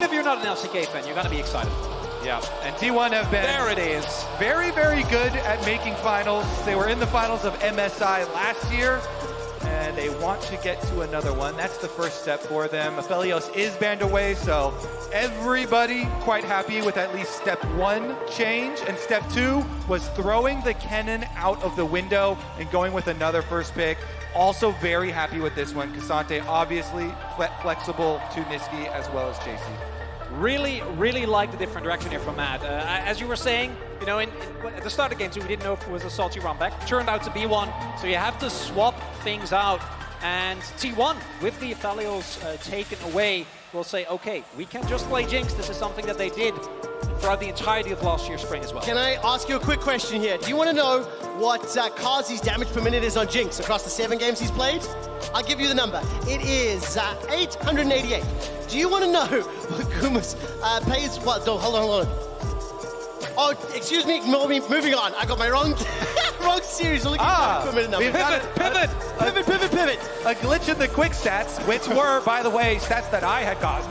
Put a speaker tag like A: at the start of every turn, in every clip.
A: If you're not an LCK fan, you're gonna be excited.
B: Yeah, and T1 have been
A: There it is.
B: very, very good at making finals. They were in the finals of MSI last year, and they want to get to another one. That's the first step for them. Aphelios is banned away, so everybody quite happy with at least step 1 change. And step 2 was throwing the Kennen out of the window and going with another first pick. Also very happy with this one. Cassante obviously flexible to Niski as well as JC.
A: Really like the different direction here from Matt. As you were saying, you know, at the start of the game too, we didn't know if it was a salty run back. Turned out to be one, so you have to swap things out. And T1, with the Aphelios taken away, will say, okay, we can't just play Jinx. This is something that they did throughout the entirety of last year's spring as well.
C: Can I ask you a quick question here? Do you want to know what Kazi's damage per minute is on Jinx across the 7 games he's played? I'll give you the number. It is 888. Do you want to know what Guma's pays? What? No, hold on. Oh, excuse me, ignore me. Moving on. I got my wrong series. Looking for a minute now.
B: Pivot. A glitch in the quick stats, which were, by the way, stats that I had gotten.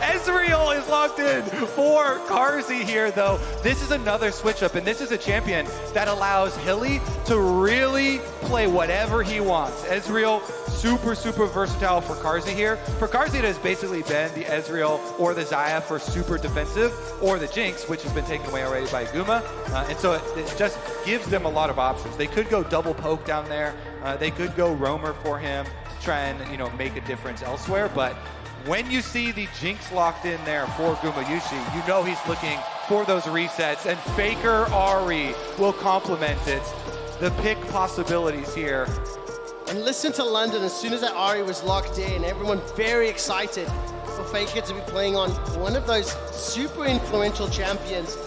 B: Ezreal is locked in for Carzzy here, though. This is another switch up, and this is a champion that allows Hilly to really play whatever he wants. Ezreal, super versatile for Carzzy here. For Carzzy, it has basically been the Ezreal or the Xayah for super defensive, or the Jinx, which has been taken away already by Guma. And so it just gives them a lot of options. They could go double poke down there. They could go roamer for him to try and, you know, make a difference elsewhere. But when you see the Jinx locked in there for Gumayushi, you know he's looking for those resets, and Faker Ahri will complement it. The pick possibilities here.
C: And listen to London, as soon as that Ahri was locked in, everyone very excited for Faker to be playing on one of those super influential champions.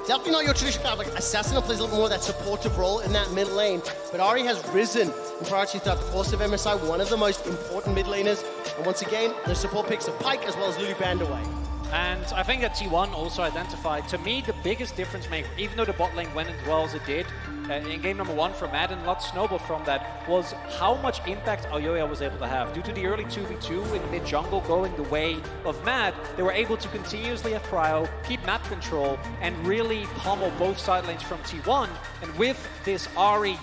C: Definitely not your traditional kind of like assassin, who plays a little more of that supportive role in that mid lane. But Ahri has risen in priority throughout the course of MSI, one of the most important mid laners. And once again, the support picks of Pyke as well as Lulu banned away.
A: And I think that T1 also identified, to me, the biggest difference maker, even though the bot lane went as well as it did, in game number 1 for Mad, and a lot snowballed from that, was how much impact Aoya was able to have. Due to the early 2v2 in mid-jungle going the way of Mad, they were able to continuously have prio, keep map control, and really pummel both side lanes from T1. And with this Ahri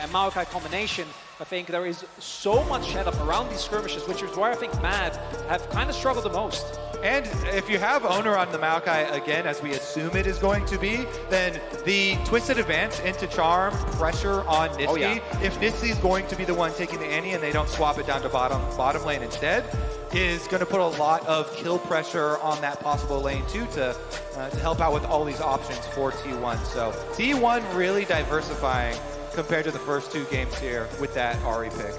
A: and Maokai combination, I think there is so much setup around these skirmishes, which is where I think Mad have kind of struggled the most.
B: And if you have Owner on the Maokai again, as we assume it is going to be, then the Twisted Advance into Charm, pressure on Niski.
A: Oh, yeah.
B: If Niski's going to be the one taking the Annie and they don't swap it down to bottom lane instead, is going to put a lot of kill pressure on that possible lane too to help out with all these options for T1. So T1 really diversifying compared to the first 2 games here with that Ahri pick.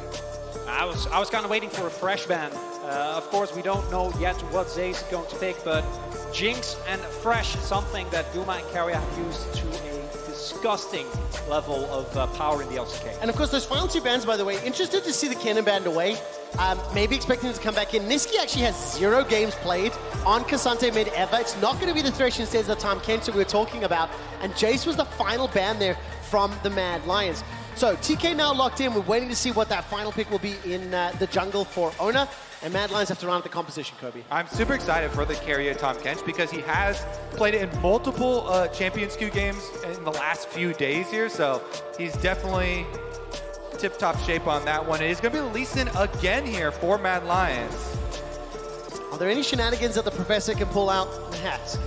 A: I was kind of waiting for a fresh ban. Of course, we don't know yet what Zaze is going to pick, but Jinx and Fresh is something that Guma and Carrier have used to a disgusting level of power in the LCK.
C: And of course, those final 2 bans, by the way, interested to see the Kennen banned away. Maybe expecting him to come back in. Niski actually has 0 games played on Cassante mid ever. It's not going to be the Thresh instead of the Tom Kenta we were talking about. And Jace was the final ban there from the Mad Lions. So TK now locked in. We're waiting to see what that final pick will be in the jungle for Ona. And Mad Lions have to run out the composition, Kobe.
B: I'm super excited for the carrier Tom Kench because he has played it in multiple Champions Queue games in the last few days here. So he's definitely tip-top shape on that one. And he's going to be Lee Sin again here for Mad Lions.
C: Are there any shenanigans that the Professor can pull out? Perhaps.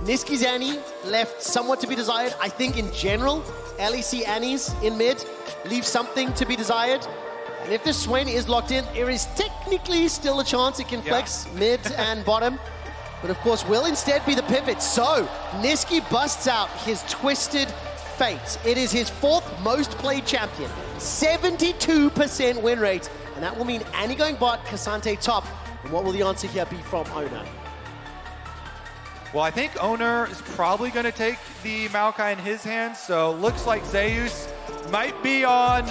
C: Niski's Annie left somewhat to be desired. I think in general, LEC Annies in mid leave something to be desired. And if this Swain is locked in, there is technically still a chance it can flex mid and bottom. But of course, will instead be the pivot. So Niski busts out his Twisted Fate. It is his 4th most played champion. 72% win rate. And that will mean Annie going bot, Cassante top. And what will the answer here be from Owner?
B: Well, I think Owner is probably going to take the Maokai in his hands. So looks like Zeus might be on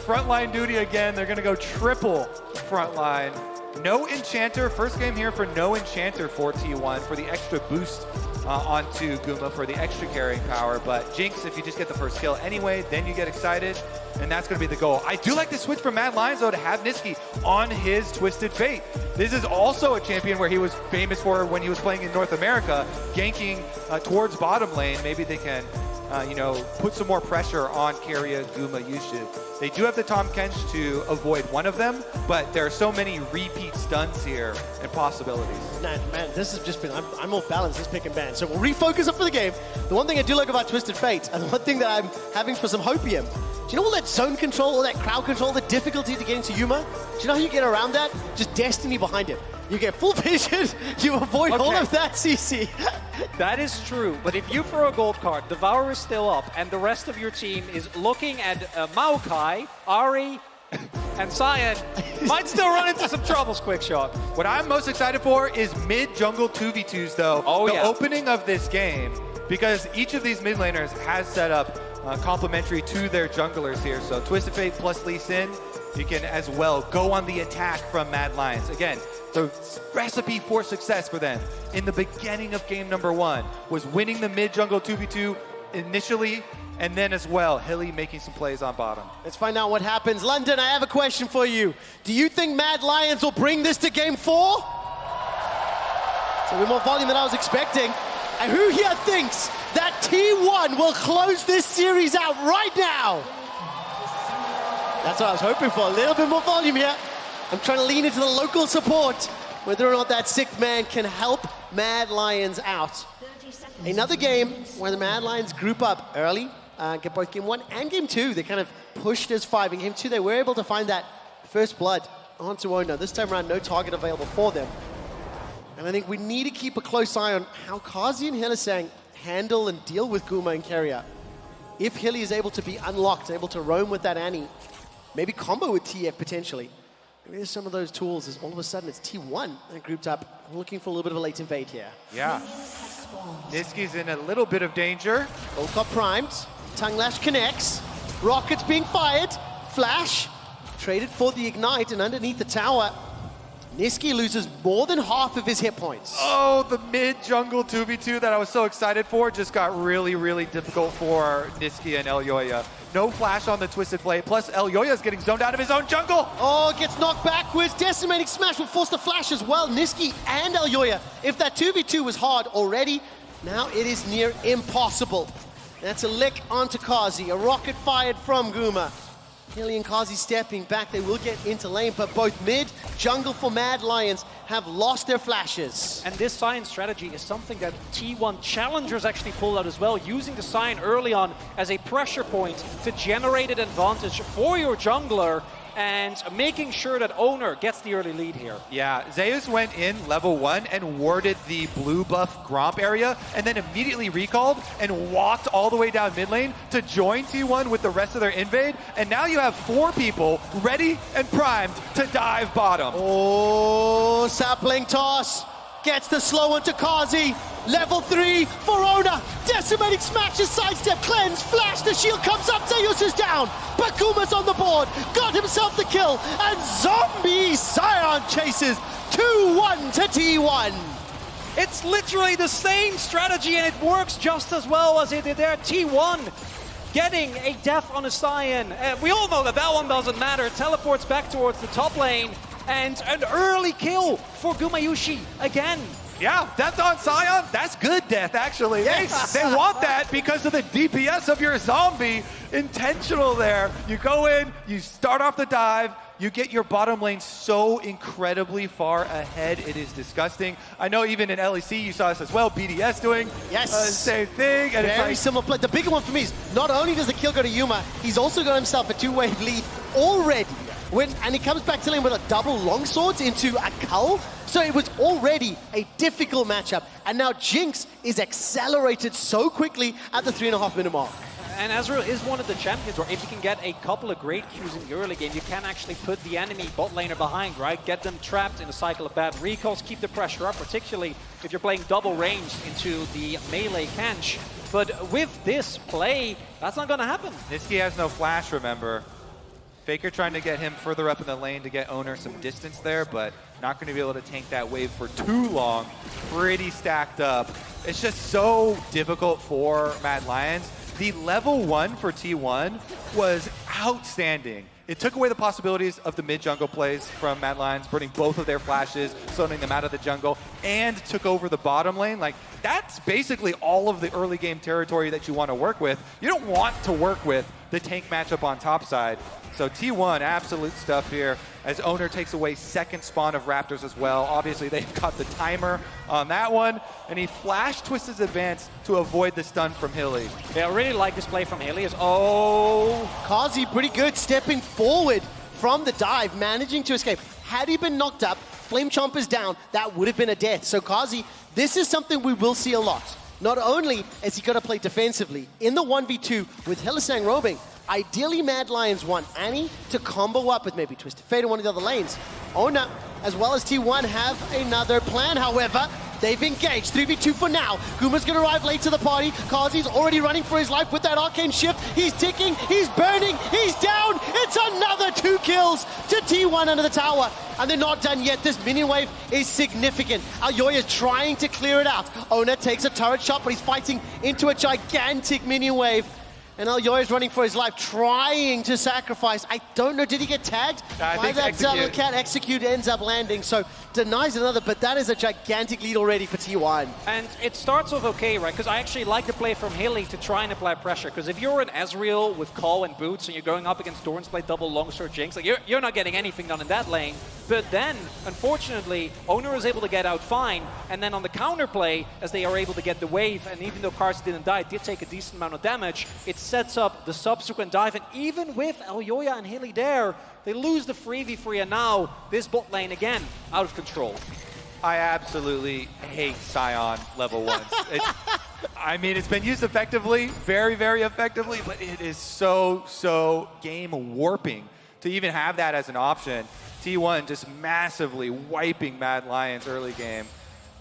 B: frontline duty again. They're going to go triple frontline. No Enchanter, first game here for no Enchanter for T1 for the extra boost onto Guma for the extra carrying power. But Jinx, if you just get the first kill anyway, then you get excited, and that's going to be the goal. I do like the switch from Mad Lions, though, to have Nisqy on his Twisted Fate. This is also a champion where he was famous for when he was playing in North America, ganking towards bottom lane. Maybe they can put some more pressure on Keria, Guma, Yushin. They do have the Tahm Kench to avoid one of them, but there are so many repeat stuns here and possibilities.
C: Man, this has just been, I'm more balanced this pick and ban. So we'll refocus up for the game. The one thing I do like about Twisted Fate, and the one thing that I'm having for some hopium, do you know all that zone control, all that crowd control, the difficulty to get into Yuma? Do you know how you get around that? Just Destiny behind him. You get full vision, you avoid all of that CC.
A: That is true, but if you throw a gold card, Devour is still up, and the rest of your team is looking at Maokai, Ahri, and Cyan, might still run into some troubles, Quick Shot.
B: What I'm most excited for is mid-jungle 2v2s, though. The opening of this game, because each of these mid laners has set up complementary to their junglers here. So Twisted Fate plus Lee Sin, you can as well go on the attack from Mad Lions. Again, the recipe for success for them in the beginning of game number 1 was winning the mid-jungle 2v2 initially, and then as well, Hilly making some plays on bottom.
C: Let's find out what happens. London, I have a question for you. Do you think Mad Lions will bring this to game 4? It's a bit more volume than I was expecting. And who here thinks that T1 will close this series out right now? That's what I was hoping for, a little bit more volume here. I'm trying to lean into the local support, whether or not that 6th man can help Mad Lions out. Another game where the Mad Lions group up early, get both game 1 and game 2. They kind of pushed as 5. In game 2, they were able to find that first blood onto Ona. This time around, no target available for them. And I think we need to keep a close eye on how Kazi and Hylissang handle and deal with Guma and Keria. If Hilly is able to be unlocked, able to roam with that Annie, maybe combo with TF potentially. Maybe there's some of those tools as all of a sudden it's T1 and grouped up. I'm looking for a little bit of a late invade here.
B: Yeah. Nisqy's in a little bit of danger.
C: Gold got primed. Tongue Lash connects. Rockets being fired. Flash. Traded for the Ignite, and underneath the tower, Nisqy loses more than half of his hit points.
B: Oh, the mid-jungle 2v2 that I was so excited for just got really, really difficult for Nisqy and Elyoya. No flash on the Twisted Blade, plus Elyoya's getting zoned out of his own jungle.
C: Oh, gets knocked backwards. Decimating Smash will force the flash as well. Nisqy and Elyoya. If that 2v2 was hard already, now it is near impossible. That's a lick onto Kazi. A rocket fired from Guma. Hilly and Kazi stepping back. They will get into lane, but both mid, jungle for Mad Lions have lost their flashes.
A: And this Sign strategy is something that T1 challengers actually pulled out as well, using the Sign early on as a pressure point to generate an advantage for your jungler and making sure that Owner gets the early lead here.
B: Yeah, Zeus went in level 1 and warded the blue buff Gromp area, and then immediately recalled and walked all the way down mid lane to join T1 with the rest of their invade, and now you have 4 people ready and primed to dive bottom.
C: Oh, sapling toss. Gets the slow onto Kazi. Level 3 for Ona. Decimating smashes, sidestep, cleanse, flash. The shield comes up. Zeus is down. Bakuma's on the board. Got himself the kill. And Zombie Scion chases 2-1 to T1.
A: It's literally the same strategy, and it works just as well as it did there. T1 getting a death on a Scion. We all know that that one doesn't matter. Teleports back towards the top lane. And an early kill for Gumayushi again.
B: Yeah, death on Scion, that's good death, actually.
C: Yes.
B: They want that because of the DPS of your zombie. Intentional there. You go in, you start off the dive, you get your bottom lane so incredibly far ahead, it is disgusting. I know even in LEC you saw this as well, BDS doing same thing. And
C: very similar play. The bigger one for me is not only does the kill go to Yuma, he's also got himself a 2-wave lead already. And he comes back to lane with a double longswords into a cull. So it was already a difficult matchup. And now Jinx is accelerated so quickly at the 3.5 minute mark.
A: And Ezreal is one of the champions where if you can get a couple of great Qs in the early game, you can actually put the enemy bot laner behind, right? Get them trapped in a cycle of bad recalls, keep the pressure up, particularly if you're playing double ranged into the melee Kench. But with this play, that's not going to happen.
B: Nisqy has no flash, remember. Faker trying to get him further up in the lane to get Owner some distance there, but not going to be able to tank that wave for too long. Pretty stacked up. It's just so difficult for Mad Lions. The level 1 for T1 was outstanding. It took away the possibilities of the mid-jungle plays from Mad Lions, burning both of their flashes, zoning them out of the jungle, and took over the bottom lane. Like, that's basically all of the early game territory that you want to work with. You don't want to work with the tank matchup on top side. So T1, absolute stuff here, as Owner takes away second spawn of Raptors as well. Obviously, they've got the timer on that one, and he flash twists his advance to avoid the stun from Hilly.
A: Yeah, I really like this play from Hilly.
C: Kazi pretty good, stepping forward from the dive, managing to escape. Had he been knocked up, Flame Chomper's down, that would have been a death. So Kazi, this is something we will see a lot. Not only is he going to play defensively, in the 1v2 with Hylissang roaming, ideally Mad Lions want Annie to combo up with maybe Twisted Fate or one of the other lanes. Owner, as well as T1, have another plan, however. They've engaged, 3v2 for now. Guma's gonna arrive late to the party. Kazi's already running for his life with that arcane shift. He's ticking, he's burning, he's down. It's another 2 kills to T1 under the tower. And they're not done yet. This minion wave is significant. Aoya's trying to clear it out. Owner takes a turret shot, but he's fighting into a gigantic minion wave. And Aoya's running for his life, trying to sacrifice. I don't know, did he get tagged?
B: I think
C: that cat execute ends up landing, so denies another, but that is a gigantic lead already for T1.
A: And it starts off okay, right? Because I actually like the play from Hilly to try and apply pressure. Because if you're an Ezreal with Call and Boots and you're going up against Doran's play double longsword Jinx, like you're not getting anything done in that lane. But then, unfortunately, Owner is able to get out fine. And then on the counter play, as they are able to get the wave, and even though Karst didn't die, it did take a decent amount of damage, it sets up the subsequent dive. And even with Aoya and Hilly there, they lose the 3v3, and now this bot lane again out of control.
B: I absolutely hate Scion level 1s. I mean, it's been used effectively, very, very effectively, but it is so game warping to even have that as an option. T1 just massively wiping Mad Lions early game,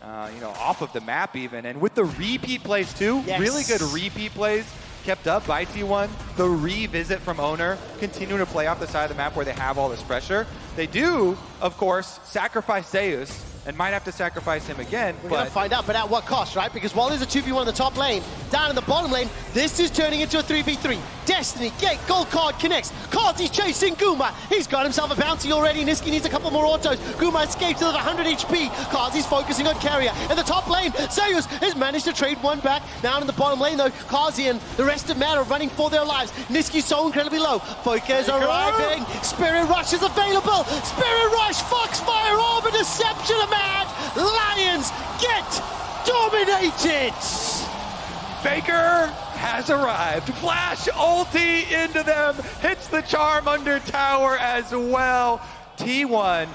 B: off of the map even. And with the repeat plays too,
C: yes.
B: Really good repeat plays kept up by T1. The revisit from Owner, continuing to play off the side of the map where they have all this pressure. They do, of course, sacrifice Zeus, and might have to sacrifice him again.
C: We're going to find out, but at what cost, right? Because while there's a 2v1 in the top lane, down in the bottom lane, this is turning into a 3v3. Destiny, Gate, Gold Card connects. Kazi's chasing Guma. He's got himself a bounty already. Niski needs a couple more autos. Guma escapes with 100 HP. Kazi's focusing on Carrier. In the top lane, Zeus has managed to trade one back. Down in the bottom lane, though, Kazi and the rest of Mad are running for their lives. Niski's so incredibly low. Focus arriving. Spirit Rush is available. Spirit Rush, Foxfire, Orb, Deception of Mad Lions get dominated.
B: Faker has arrived. Flash ulti into them. Hits the charm under tower as well. T1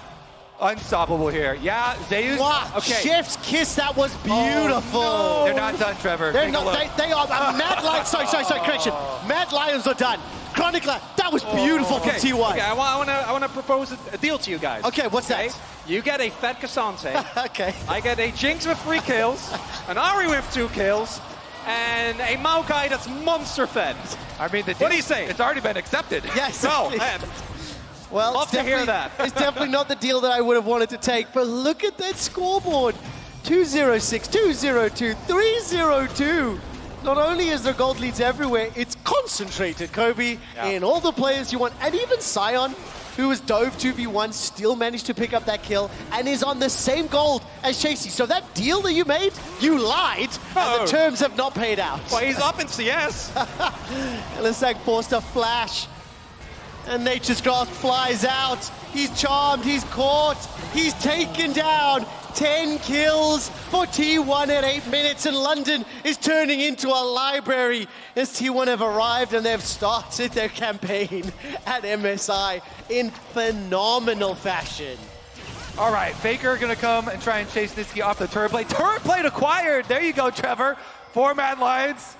B: unstoppable here. Yeah, Zeus.
C: Wow.
B: Okay.
C: Chef's kiss, that was beautiful.
B: Oh, no. They're not done, Trevor.
C: They're not, they are. Mad Lions, sorry, correction. Mad Lions are done. Chronicler, that was beautiful from T1.
A: Okay, I want to propose a deal to you guys.
C: Okay, what's that?
A: You get a Fed Cassante.
C: Okay.
A: I get a Jinx with 3 kills, an Ari with 2 kills, and a Maokai that's monster fed.
B: I mean,
A: what do you say?
B: It's already been accepted.
C: Yes.
A: No, man.
C: Well,
A: love to hear that.
C: It's definitely not the deal that I would have wanted to take, but look at that scoreboard. 206, 202, 302. Not only is there gold leads everywhere, it's concentrated, Kobe, in all the players you want. And even Sion, who was dove 2v1, still managed to pick up that kill and is on the same gold as Chasey. So that deal that you made, you lied, and the terms have not paid out.
A: Well, he's up in CS.
C: Hylissang forced a flash, and Nature's Grasp flies out. He's charmed, he's caught, he's taken down. 10 kills for T1 at 8 minutes, and London is turning into a library as T1 have arrived and they've started their campaign at MSI in phenomenal fashion.
B: All right, Faker gonna come and try and chase Niski off the turret plate. Turret plate acquired. There you go, Trevor. 4 Mad Lions.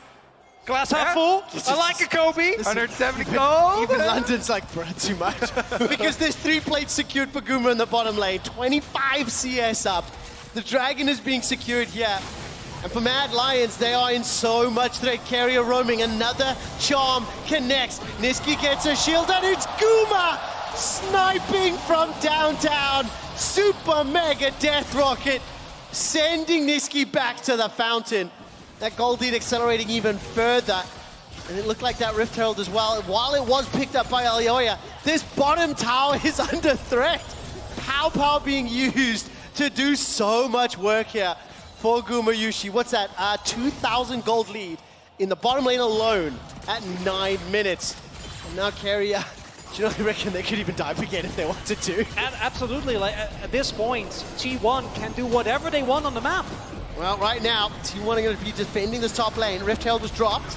A: Glass half full. I like it, Kobe.
B: 170 gold.
C: Even London's like, bro, too much. Because there's 3 plates secured for Guma in the bottom lane. 25 CS up. The Dragon is being secured here. And for Mad Lions, they are in so much threat. Carrier roaming, another charm connects. Niski gets a shield, and it's Guma sniping from downtown. Super mega death rocket, sending Niski back to the fountain. That gold lead accelerating even further. And it looked like that Rift Herald as well. While it was picked up by Alioya, this bottom tower is under threat. Pow being used to do so much work here for Gumayushi. What's that? 2,000 gold lead in the bottom lane alone at 9 minutes. And now Carrier, do you know, I reckon they could even dive again if they wanted to.
A: And absolutely, like at this point, T1 can do whatever they want on the map.
C: Well, right now, T1 are going to be defending this top lane. Rift Herald was dropped.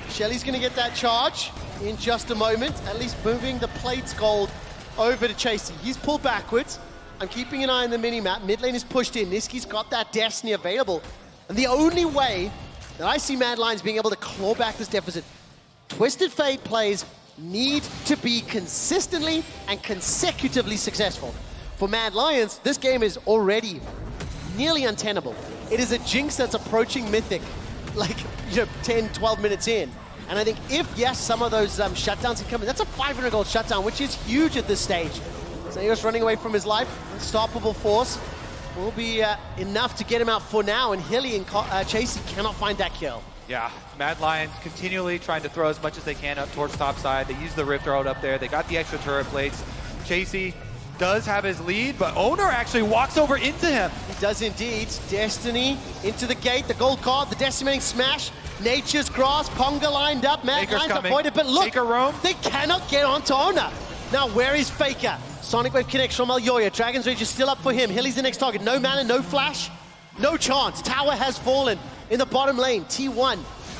C: Shelly's going to get that charge in just a moment, at least moving the plates gold over to Chasey. He's pulled backwards. I'm keeping an eye on the mini-map. Mid lane is pushed in. Niski's got that Destiny available. And the only way that I see Mad Lions being able to claw back this deficit, Twisted Fate plays need to be consistently and consecutively successful. For Mad Lions, this game is already nearly untenable. It is a jinx that's approaching Mythic, like 10, 12 minutes in. And I think if, yes, some of those shutdowns can come in, that's a 500 gold shutdown, which is huge at this stage. Xayos running away from his life, unstoppable force will be enough to get him out for now, and Hilly and Chasey cannot find that kill.
B: Yeah, Mad Lions continually trying to throw as much as they can up towards top side. They use the Rift Herald up there. They got the extra turret plates. Chasey does have his lead, but Owner actually walks over into him.
C: He does indeed. Destiny into the gate, the gold card, the decimating smash. Nature's Grass, Ponga lined up, Mad Lions avoided, but look, they cannot get onto Owner. Now, where is Faker? Sonic Wave connects from Alioya. Dragon's Rage is still up for him. Hilly's the next target. No mana, no flash, no chance. Tower has fallen in the bottom lane. T1,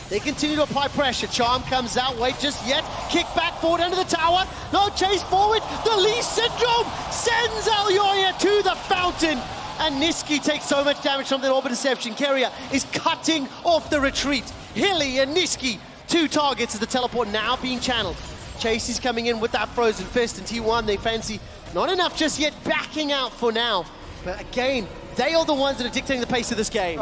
C: they continue to apply pressure. Charm comes out, wait just yet. Kick back forward under the tower. No, chase forward. The Lee Syndrome sends Alioya to the fountain. And Niski takes so much damage from the Orbit Deception. Carrier is cutting off the retreat. Hilly and Niski, 2 targets as the teleport now being channeled. Chase is coming in with that Frozen Fist, and T1, they fancy not enough just yet, backing out for now. But again, they are the ones that are dictating the pace of this game.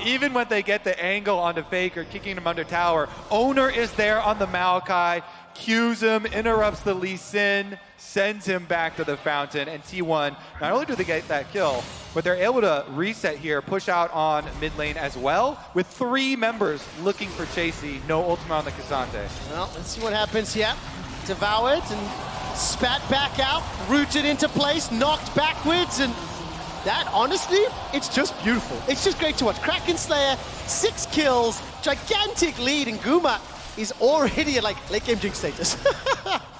B: Even when they get the angle onto Faker, kicking him under tower, Owner is there on the Maokai, cues him, interrupts the Lee Sin, sends him back to the fountain, and T1, not only do they get that kill, but they're able to reset here, push out on mid lane as well, with 3 members looking for Chasey, no ultimate on the Cassante.
C: Well, let's see what happens here. Devoured and spat back out, rooted into place, knocked backwards, and that, honestly, it's just beautiful. It's just great to watch. Kraken Slayer, 6 kills, gigantic lead, and Guma is already at like late game jinx status.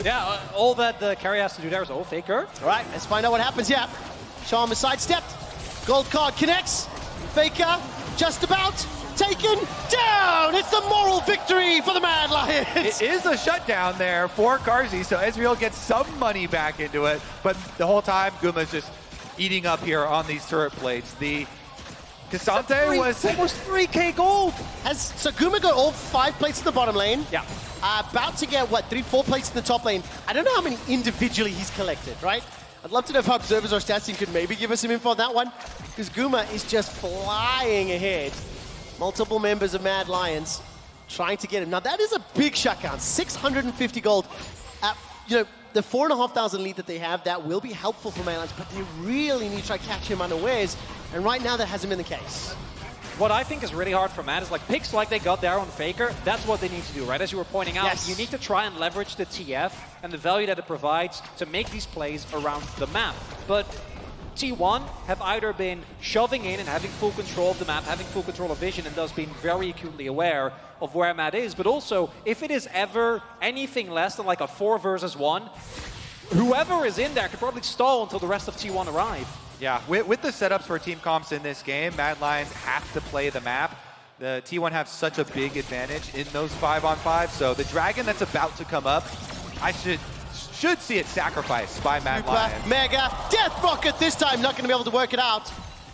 A: Yeah, all that the carry has to do there is all Faker.
C: All right, let's find out what happens here. Charm is sidestepped, gold card connects, Faker just about taken down. It's the moral victory for the Mad Lions.
B: It is a shutdown there for Carzzy, so Ezreal gets some money back into it, but the whole time Guma's just eating up here on these turret plates. The Cassante was
A: almost 3k gold.
C: So Guma got all 5 plates in the bottom lane.
A: Yeah.
C: About to get, what, 3, 4 plates in the top lane. I don't know how many individually he's collected, right? I'd love to know if our observers or stats team could maybe give us some info on that one, because Guma is just flying ahead. Multiple members of Mad Lions trying to get him. Now that is a big shutdown, 650 gold. The 4,500 lead that they have, that will be helpful for Mad Lions, but they really need to try to catch him unawares, and right now that hasn't been the case.
A: What I think is really hard for Mad is like picks like they got there on Faker, that's what they need to do, right? As you were pointing out,
C: Yes.
A: you need to try and leverage the TF and the value that it provides to make these plays around the map. But T1 have either been shoving in and having full control of the map, having full control of vision, and thus being very acutely aware of where Mad is, but also, if it is ever anything less than like a 4 versus 1, whoever is in there could probably stall until the rest of T1 arrive.
B: Yeah, with the setups for team comps in this game, Mad Lions have to play the map. The T1 have such a big advantage in those 5-on-5, so the dragon that's about to come up, I should see it sacrificed by Mad Lions.
C: Mega Death Rocket this time, not going to be able to work it out.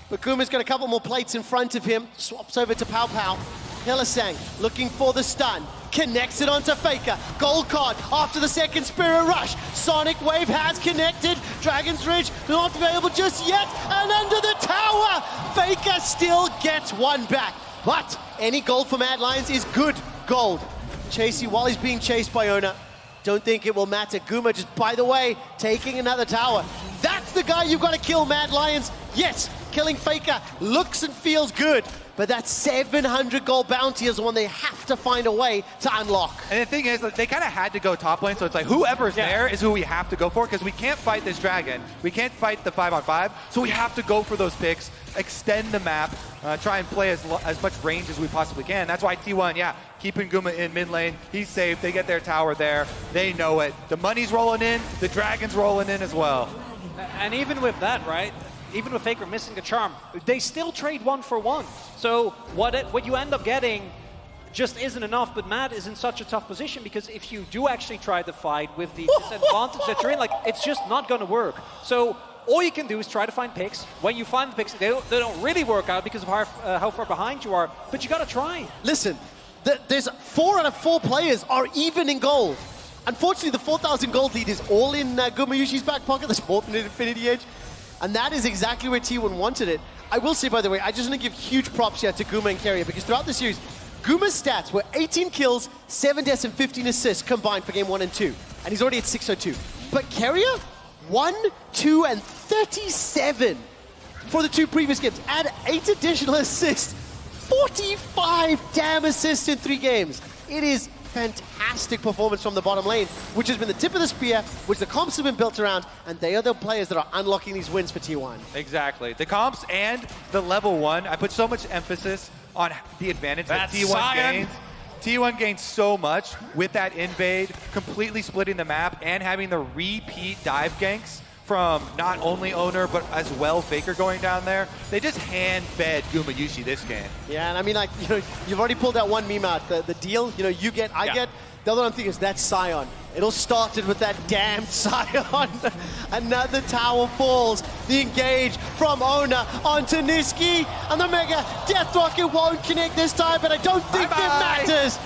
C: But Guma's got a couple more plates in front of him, swaps over to Pow Pow. Hillisang looking for the stun, connects it onto Faker. Gold card after the second Spirit Rush. Sonic Wave has connected. Dragon's Ridge not available just yet. And under the tower, Faker still gets one back. But any gold for Mad Lions is good gold. Chasey, while he's being chased by Ona, don't think it will matter. Guma just, by the way, taking another tower. That's the guy you've got to kill, Mad Lions. Yes, killing Faker looks and feels good, but that 700 gold bounty is the one they have to find a way to unlock.
B: And the thing is, like, they kind of had to go top lane, so it's like whoever's there is who we have to go for, because we can't fight this dragon. We can't fight the 5-on-5, so we have to go for those picks, extend the map, try and play as much range as we possibly can. That's why T1, keeping Guma in mid lane. He's safe. They get their tower there. They know it. The money's rolling in. The dragon's rolling in as well.
A: And even with that, right? Even with Faker missing a charm, they still trade 1 for 1. So what you end up getting just isn't enough, but Mad is in such a tough position because if you do actually try the fight with the disadvantage that you're in, like, it's just not going to work. So all you can do is try to find picks. When you find the picks, they don't really work out because of how far behind you are, but you got to try.
C: Listen, there's 4 out of 4 players are even in gold. Unfortunately, the 4,000 gold lead is all in Guma Yushi's back pocket. There's 4th minute Infinity Edge. And that is exactly where T1 wanted it. I will say, by the way, I just want to give huge props here to Guma and Carrier, because throughout the series, Guma's stats were 18 kills, 7 deaths, and 15 assists combined for game 1 and 2. And he's already at 602. But Carrier, 1, 2, and 37 for the 2 previous games. Add 8 additional assists, 45 damn assists in 3 games. It is fantastic performance from the bottom lane, which has been the tip of the spear, which the comps have been built around, and they are the players that are unlocking these wins for T1.
B: Exactly. The comps and the level 1, I put so much emphasis on the advantage that T1 gains. T1 gains so much with that invade, completely splitting the map, and having the repeat dive ganks from not only Owner, but as well Faker going down there. They just hand-fed Guma Yushi this game.
C: Yeah, and I mean, like, you've already pulled that one meme out, the deal, you get, I get. The other one I'm thinking is that Scion. It all started with that damn Scion. Another tower falls. The engage from Ona onto Niski, and the Mega Death Rocket won't connect this time, but I don't think it matters.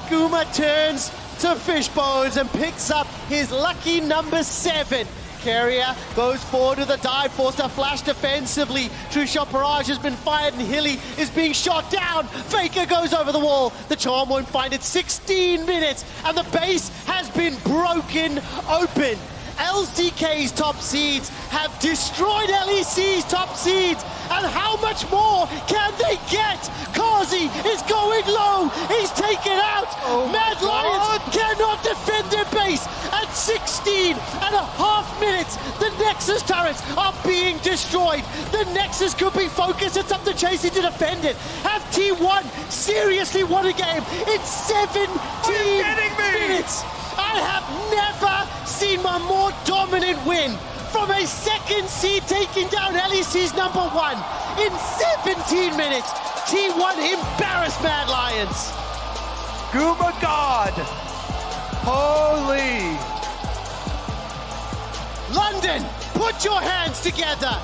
C: Guma turns to Fishbones and picks up his lucky number 7. Carrier goes forward with a dive, forced to flash defensively. True Shot Barrage has been fired and Hilly is being shot down. Faker goes over the wall. The charm won't find it. 16 minutes and the base has been broken open. LCK's top seeds have destroyed LEC's top seeds. And how much more can they get? Kazi is going low. He's taken out. Mad Lions cannot defend their base. At 16 and a half minutes, the Nexus turrets are being destroyed. The Nexus could be focused. It's up to Chasey to defend it. Have T1 seriously won a game in 17 minutes? I have never seen a more dominant win from a second seed taking down LEC's number 1 in 17 minutes. T1 embarrassed Mad Lions.
B: Guma God. Holy.
C: London, put your hands together.